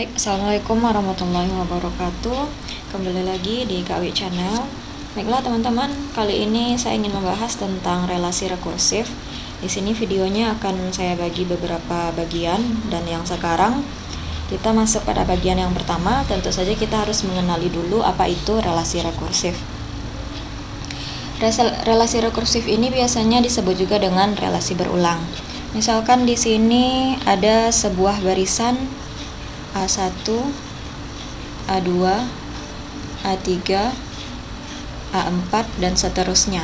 Baik, Assalamualaikum warahmatullahi wabarakatuh. Kembali lagi di KW Channel. Baiklah teman-teman, kali ini saya ingin membahas tentang relasi rekursif. Di sini videonya akan saya bagi beberapa bagian, dan yang sekarang kita masuk pada bagian yang pertama. Tentu saja kita harus mengenali dulu apa itu relasi rekursif. Relasi rekursif ini biasanya disebut juga dengan relasi berulang. Misalkan di sini ada sebuah barisan A1, A2, A3, A4, dan seterusnya.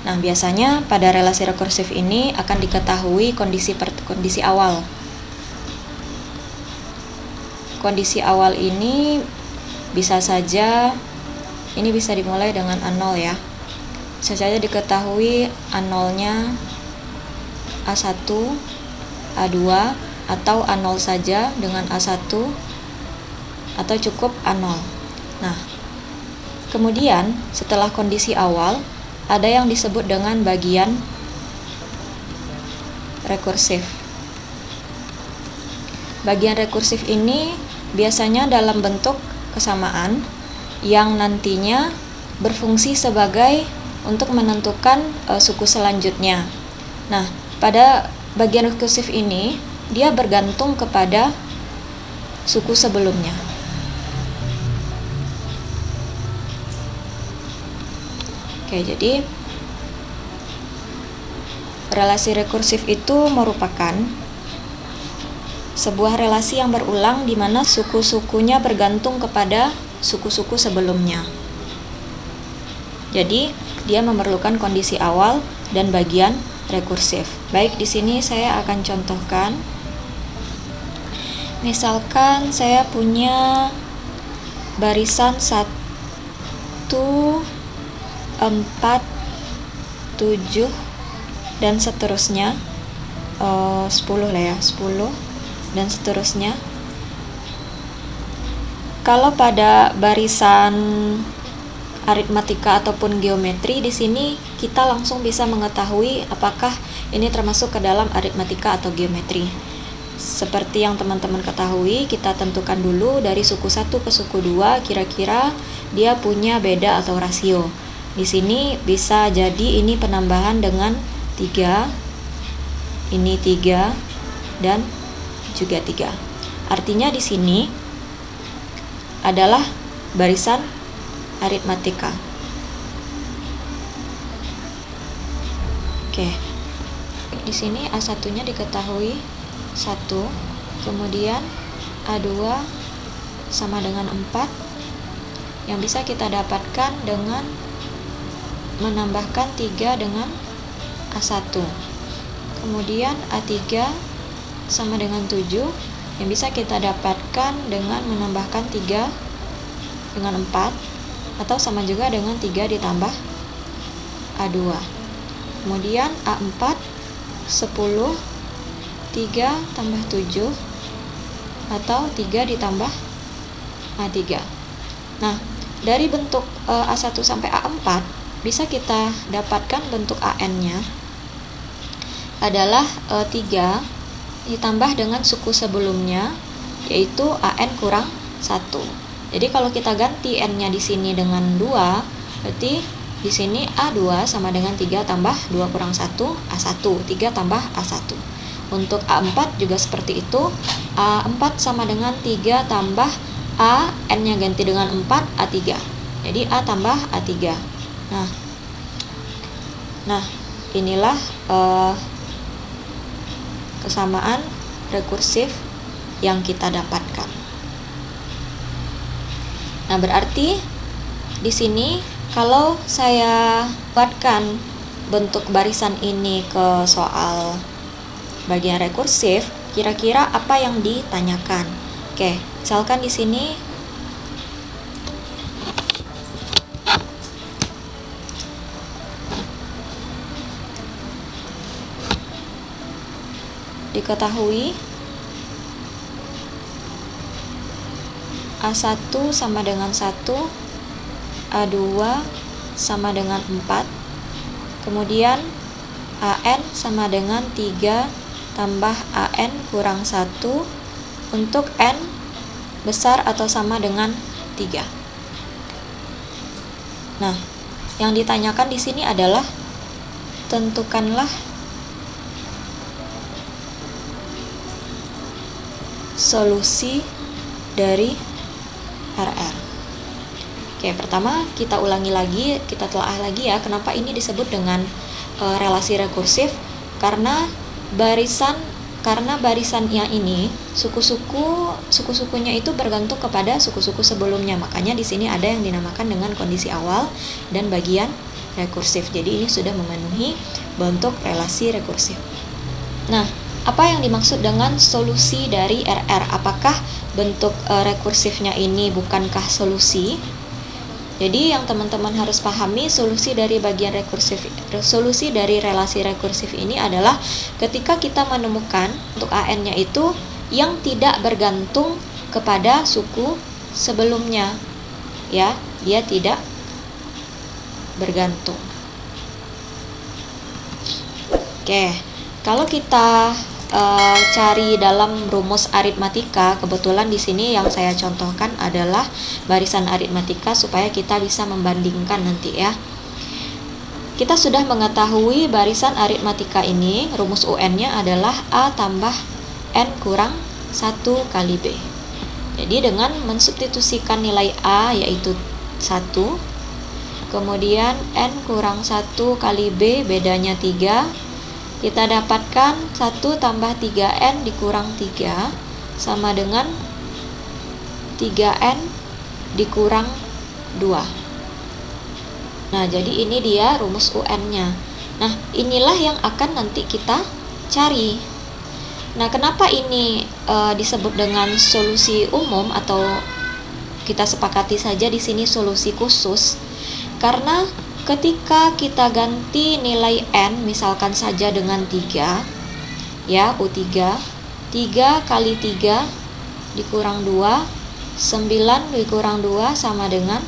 Nah, biasanya pada relasi rekursif ini akan diketahui kondisi awal. Kondisi awal ini bisa saja, ini bisa dimulai dengan A0 ya. Bisa saja diketahui A0-nya A1, A2, atau A0 saja dengan A1, atau cukup A0. Nah, kemudian setelah kondisi awal ada yang disebut dengan bagian rekursif. Bagian rekursif ini biasanya dalam bentuk kesamaan yang nantinya berfungsi sebagai untuk menentukan suku selanjutnya. Nah, pada bagian rekursif ini dia bergantung kepada suku sebelumnya. Oke, jadi relasi rekursif itu merupakan sebuah relasi yang berulang di mana suku-sukunya bergantung kepada suku-suku sebelumnya. Jadi, dia memerlukan kondisi awal dan bagian rekursif. Baik, di sini saya akan contohkan. Misalkan saya punya barisan 1, 4, 7, dan seterusnya, 10 lah ya, 10 dan seterusnya. Kalau pada barisan aritmatika ataupun geometri, di sini kita langsung bisa mengetahui apakah ini termasuk ke dalam aritmatika atau geometri. Seperti yang teman-teman ketahui, kita tentukan dulu dari suku 1 ke suku 2 kira-kira dia punya beda atau rasio. Di sini bisa jadi ini penambahan dengan 3, ini 3, dan juga 3. Artinya di sini adalah barisan aritmatika. Oke. Di sini A1-nya diketahui 1, kemudian A2 sama dengan 4 yang bisa kita dapatkan dengan menambahkan 3 dengan A1. Kemudian A3 sama dengan 7 yang bisa kita dapatkan dengan menambahkan 3 dengan 4, atau sama juga dengan 3 ditambah A2. Kemudian A4 10, 3 tambah 7, atau 3 ditambah A3. Nah, dari bentuk A1 sampai A4 bisa kita dapatkan bentuk AN-nya adalah 3 ditambah dengan suku sebelumnya, yaitu AN kurang 1. Jadi kalau kita ganti N-nya di sini dengan 2, berarti di sini A2 sama dengan 3 tambah 2 kurang 1, A1, 3 tambah A1. Untuk A4 juga seperti itu, A4 sama dengan 3 tambah A, N-nya ganti dengan 4, A3. Jadi A tambah A3. Nah, inilah kesamaan rekursif yang kita dapatkan. Nah, berarti di sini kalau saya buatkan bentuk barisan ini ke soal bagian rekursif, kira-kira apa yang ditanyakan? Oke, misalkan di sini diketahui A1 sama dengan 1, A2 sama dengan 4, kemudian AN sama dengan 3 tambah AN kurang 1. Untuk N besar atau sama dengan 3. Nah, yang ditanyakan di sini adalah tentukanlah solusi dari RR. Oke, pertama kita ulangi lagi, kita telah lagi ya, kenapa ini disebut dengan relasi rekursif? Karena barisannya ini suku-sukunya itu bergantung kepada suku-suku sebelumnya. Makanya di sini ada yang dinamakan dengan kondisi awal dan bagian rekursif. Jadi ini sudah memenuhi bentuk relasi rekursif. Nah, apa yang dimaksud dengan solusi dari RR? Apakah bentuk rekursifnya ini bukankah solusi? Jadi yang teman-teman harus pahami, solusi dari relasi rekursif ini adalah ketika kita menemukan untuk AN-nya itu yang tidak bergantung kepada suku sebelumnya. Ya, dia tidak bergantung. Oke, kalau kita cari dalam rumus aritmatika, kebetulan di sini yang saya contohkan adalah barisan aritmatika supaya kita bisa membandingkan nanti ya. Kita sudah mengetahui barisan aritmatika ini, rumus UN-nya adalah A tambah N kurang 1 kali B. Jadi dengan mensubstitusikan nilai A yaitu 1, kemudian N kurang 1 kali B bedanya 3, kita dapatkan 1 tambah 3N dikurang 3 sama dengan 3N dikurang 2. Nah, jadi ini dia rumus UN-nya. Nah, inilah yang akan nanti kita cari. Nah, kenapa ini disebut dengan solusi umum atau kita sepakati saja di sini solusi khusus? Karena ketika kita ganti nilai N misalkan saja dengan 3 ya, U3, 3 kali 3 dikurang 2, 9 dikurang 2 sama dengan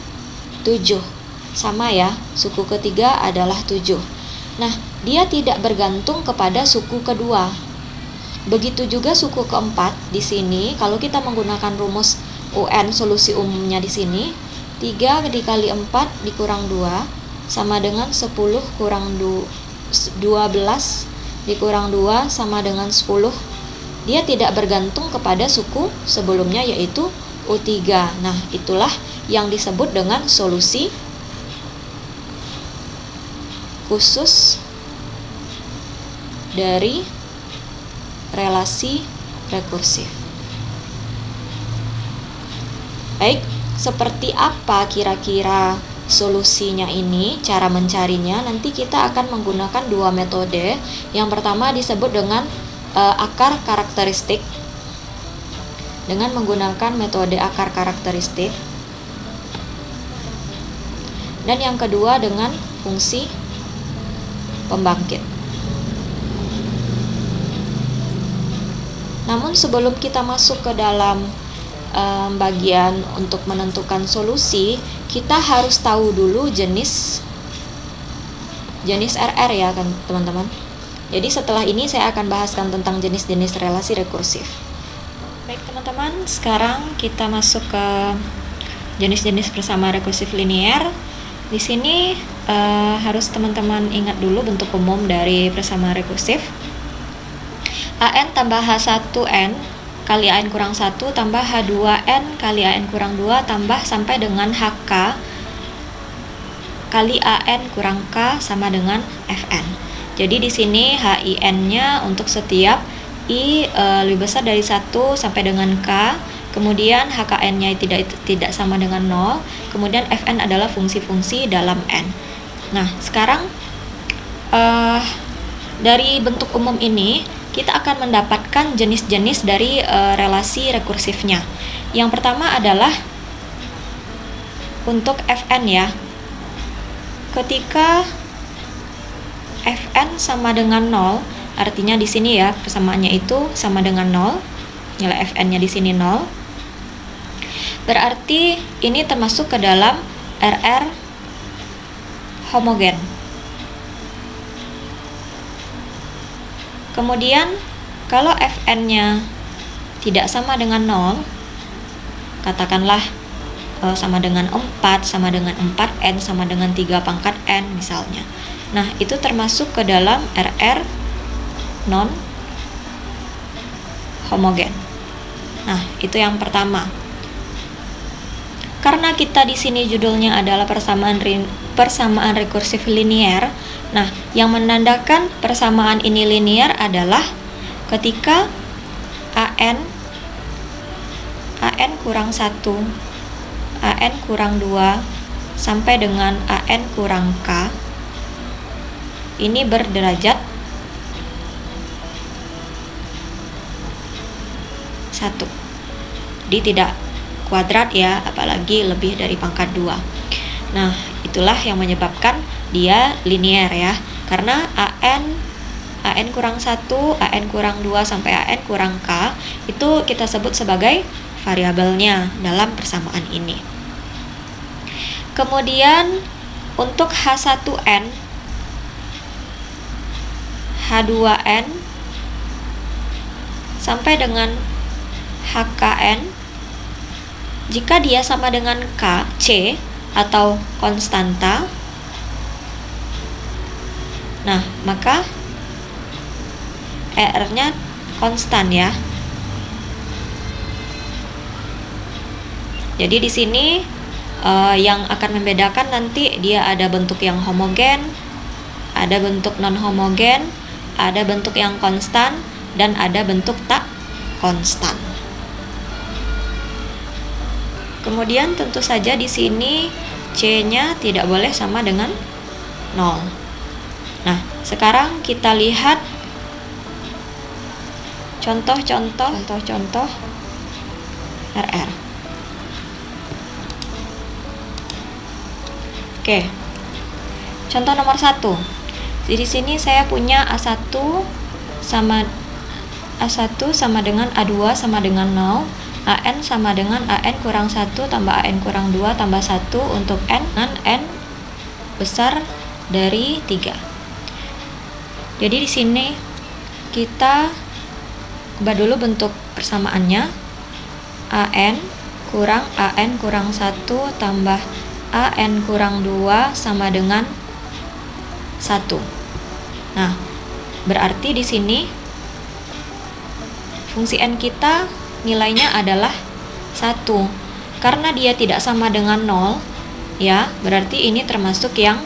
7. Sama ya, suku ketiga adalah 7. Nah, dia tidak bergantung kepada suku kedua. Begitu juga suku keempat di sini, kalau kita menggunakan rumus UN solusi umumnya di sini, 3 dikali 4 dikurang 2 sama dengan 10 kurang 12 dikurang 2 sama dengan 10. Dia tidak bergantung kepada suku sebelumnya yaitu U3. Nah, itulah yang disebut dengan solusi khusus dari relasi rekursif. Baik, seperti apa kira-kira solusinya ini, cara mencarinya? Nanti kita akan menggunakan dua metode. Yang pertama disebut dengan akar karakteristik, dengan menggunakan metode akar karakteristik, dan yang kedua dengan fungsi pembangkit. Namun sebelum kita masuk ke dalam bagian untuk menentukan solusi, kita harus tahu dulu jenis RR ya kan teman-teman. Jadi setelah ini saya akan bahaskan tentang jenis-jenis relasi rekursif. Baik teman-teman, sekarang kita masuk ke jenis-jenis persamaan rekursif linier. Di sini harus teman-teman ingat dulu bentuk umum dari persamaan rekursif. AN tambah H1N kali AN kurang 1 tambah H2N kali AN kurang 2 tambah sampai dengan HK kali AN kurang K sama dengan FN. Jadi di sini HIN-nya untuk setiap I lebih besar dari 1 sampai dengan K, kemudian HKN-nya tidak sama dengan 0, kemudian FN adalah fungsi-fungsi dalam N. Nah, sekarang dari bentuk umum ini kita akan mendapatkan jenis-jenis dari relasi rekursifnya. Yang pertama adalah untuk Fn ya. Ketika Fn sama dengan 0, artinya di sini ya persamaannya itu sama dengan 0, nilai Fn-nya di sini 0. Berarti ini termasuk ke dalam RR homogen. Kemudian kalau Fn-nya tidak sama dengan 0, katakanlah sama dengan 4, sama dengan 4n, sama dengan 3 pangkat n misalnya. Nah, itu termasuk ke dalam RR non homogen. Nah, itu yang pertama. Karena kita di sini judulnya adalah persamaan rekursif linier. Nah, yang menandakan persamaan ini linier adalah ketika AN kurang 1, AN kurang 2 sampai dengan AN kurang K ini berderajat 1. Jadi tidak kuadrat ya, apalagi lebih dari pangkat 2. Nah, itulah yang menyebabkan dia linier ya. Karena AN kurang 1, AN kurang 2 sampai AN kurang K itu kita sebut sebagai variabelnya dalam persamaan ini. Kemudian untuk H1N, H2N sampai dengan HKN, jika dia sama dengan K, C atau konstanta, nah maka ER-nya konstan ya. Jadi di sini yang akan membedakan nanti dia ada bentuk yang homogen, ada bentuk non homogen, ada bentuk yang konstan, dan ada bentuk tak konstan. Kemudian tentu saja di sini C-nya tidak boleh sama dengan 0. Nah, sekarang kita lihat contoh-contoh RR. Oke. Contoh nomor 1. Di sini saya punya A1 sama dengan A2 sama dengan 0, AN sama dengan AN kurang 1 tambah AN kurang 2 tambah 1 untuk N dengan N besar dari 3. Jadi di sini kita ubah dulu bentuk persamaannya. AN kurang 1 tambah AN kurang 2 sama dengan 1. Nah, berarti di sini fungsi N kita nilainya adalah 1. Karena dia tidak sama dengan 0, ya, berarti ini termasuk yang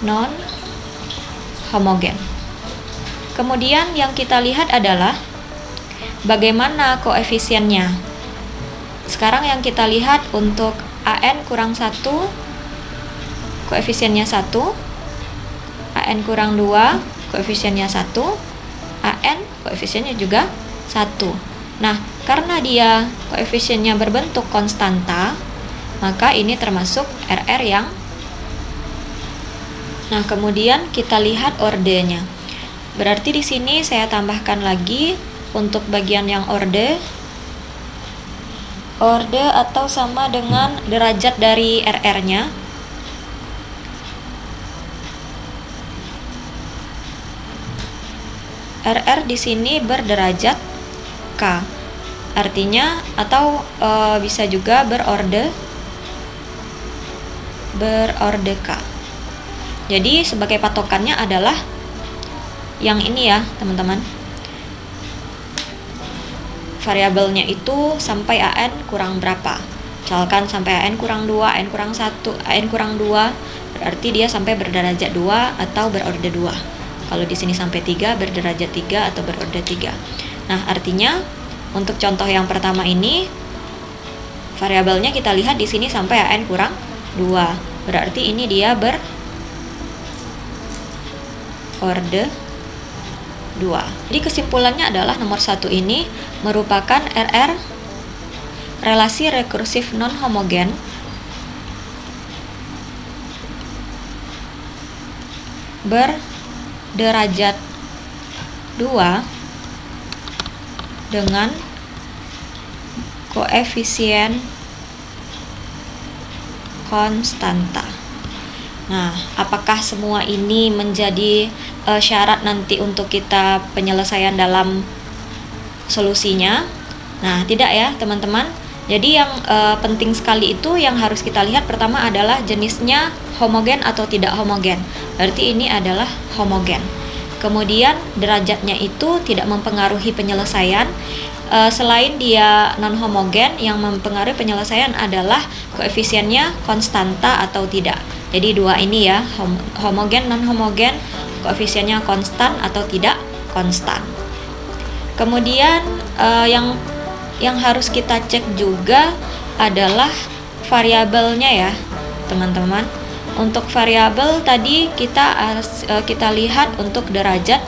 non homogen. Kemudian yang kita lihat adalah bagaimana koefisiennya. Sekarang yang kita lihat untuk AN kurang 1, koefisiennya 1, AN kurang 2, koefisiennya 1, AN koefisiennya juga 1. Nah, karena dia koefisiennya berbentuk konstanta, maka ini termasuk RR yang. Nah, kemudian kita lihat ordenya. Berarti di sini saya tambahkan lagi untuk bagian yang orde atau sama dengan derajat dari RR-nya. RR di sini berderajat K. Artinya atau bisa juga berorde K. Jadi sebagai patokannya adalah yang ini ya, teman-teman. Variabelnya itu sampai AN kurang berapa. Misalkan sampai AN kurang 2, AN kurang 1, AN kurang 2, berarti dia sampai berderajat 2 atau berorde 2. Kalau di sini sampai 3, berderajat 3 atau berorde 3. Nah, artinya untuk contoh yang pertama ini variabelnya kita lihat di sini sampai AN kurang 2. Berarti ini dia berorde 2. Jadi kesimpulannya adalah nomor 1 ini merupakan RR relasi rekursif non homogen berderajat 2 dengan koefisien konstanta. Nah, apakah semua ini menjadi syarat nanti untuk kita penyelesaian dalam solusinya? Nah, tidak ya, teman-teman. Jadi yang penting sekali itu yang harus kita lihat pertama adalah jenisnya homogen atau tidak homogen. Berarti ini adalah homogen. Kemudian derajatnya itu tidak mempengaruhi penyelesaian. Selain dia non homogen, yang mempengaruhi penyelesaian adalah koefisiennya konstanta atau tidak. Jadi dua ini ya, homogen non homogen, koefisiennya konstan atau tidak konstan. Kemudian yang harus kita cek juga adalah variabelnya ya teman-teman. Untuk variabel tadi kita lihat untuk derajat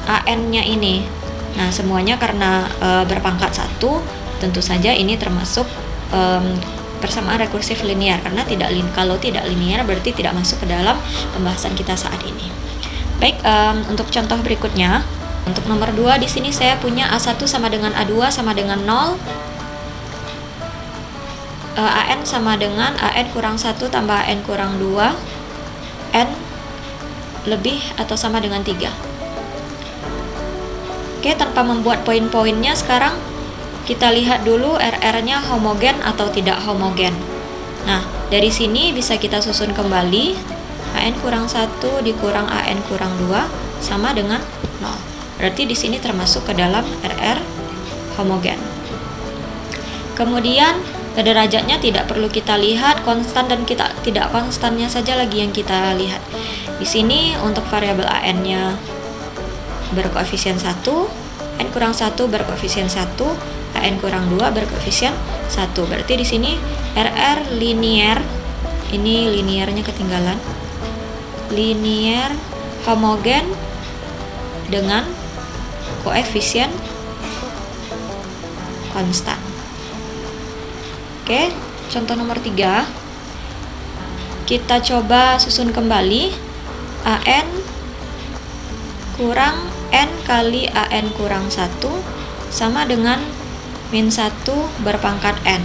AN-nya ini. Nah, semuanya karena berpangkat 1, tentu saja ini termasuk persamaan rekursif linear, karena kalau tidak linear berarti tidak masuk ke dalam pembahasan kita saat ini. Baik, untuk contoh berikutnya, untuk nomor 2 di sini saya punya A1 sama dengan A2 sama dengan 0. AN sama dengan AN kurang 1 tambah AN kurang 2. N lebih atau sama dengan 3. Oke, tanpa membuat poin-poinnya, sekarang kita lihat dulu RR-nya homogen atau tidak homogen. Nah, dari sini bisa kita susun kembali. AN kurang 1 dikurang AN kurang 2 sama dengan 0. Berarti di sini termasuk ke dalam RR homogen. Kemudian derajatnya tidak perlu kita lihat, konstan dan tidak konstannya saja lagi yang kita lihat. Di sini untuk variabel AN-nya berkoefisien 1, N kurang 1 berkoefisien 1, AN kurang 2 berkoefisien 1. Berarti di sini RR linear, ini linearnya ketinggalan, linear homogen dengan koefisien konstan. Oke, contoh nomor 3. Kita coba susun kembali. AN kurang N kali AN kurang 1 sama dengan min 1 berpangkat N.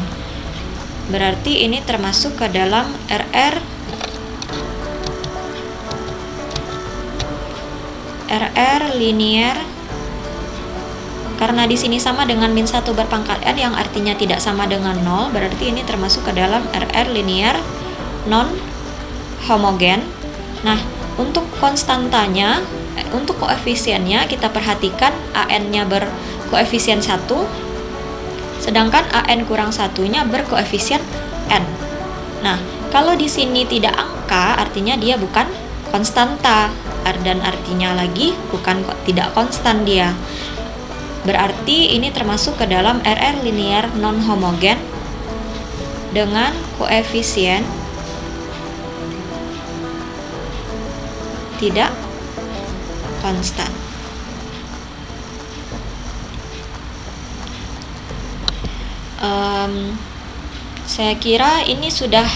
Berarti ini termasuk ke dalam RR linear. Karena di sini sama dengan min 1 berpangkat N yang artinya tidak sama dengan 0, berarti ini termasuk ke dalam RR linear non homogen. Nah, untuk konstantanya, untuk koefisiennya kita perhatikan AN-nya berkoefisien 1, sedangkan AN kurang 1-nya berkoefisien N. Nah, kalau di sini tidak angka, artinya dia bukan konstanta, dan artinya lagi tidak konstan dia. Berarti ini termasuk ke dalam RR linear non homogen dengan koefisien tidak konstan. Saya kira ini sudah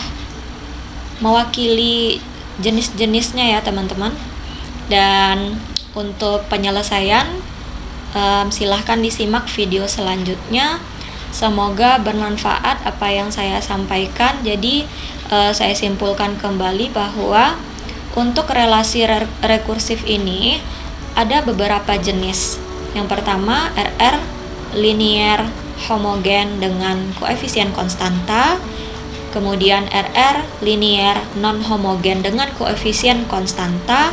mewakili jenis-jenisnya ya teman-teman. Dan untuk penyelesaian, silahkan disimak video selanjutnya. Semoga bermanfaat apa yang saya sampaikan. Jadi saya simpulkan kembali bahwa untuk relasi rekursif ini ada beberapa jenis. Yang pertama, RR linear homogen dengan koefisien konstanta. Kemudian RR linear non homogen dengan koefisien konstanta.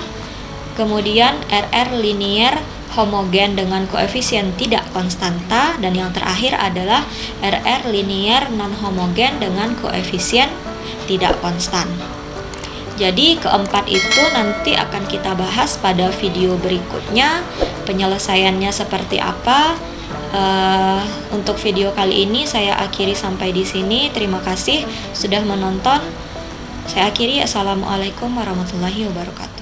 Kemudian RR linear homogen dengan koefisien tidak konstanta, dan yang terakhir adalah RR linear non homogen dengan koefisien tidak konstan. Jadi keempat itu nanti akan kita bahas pada video berikutnya, penyelesaiannya seperti apa. Untuk video kali ini saya akhiri sampai di sini. Terima kasih sudah menonton. Saya akhiri. Assalamualaikum warahmatullahi wabarakatuh.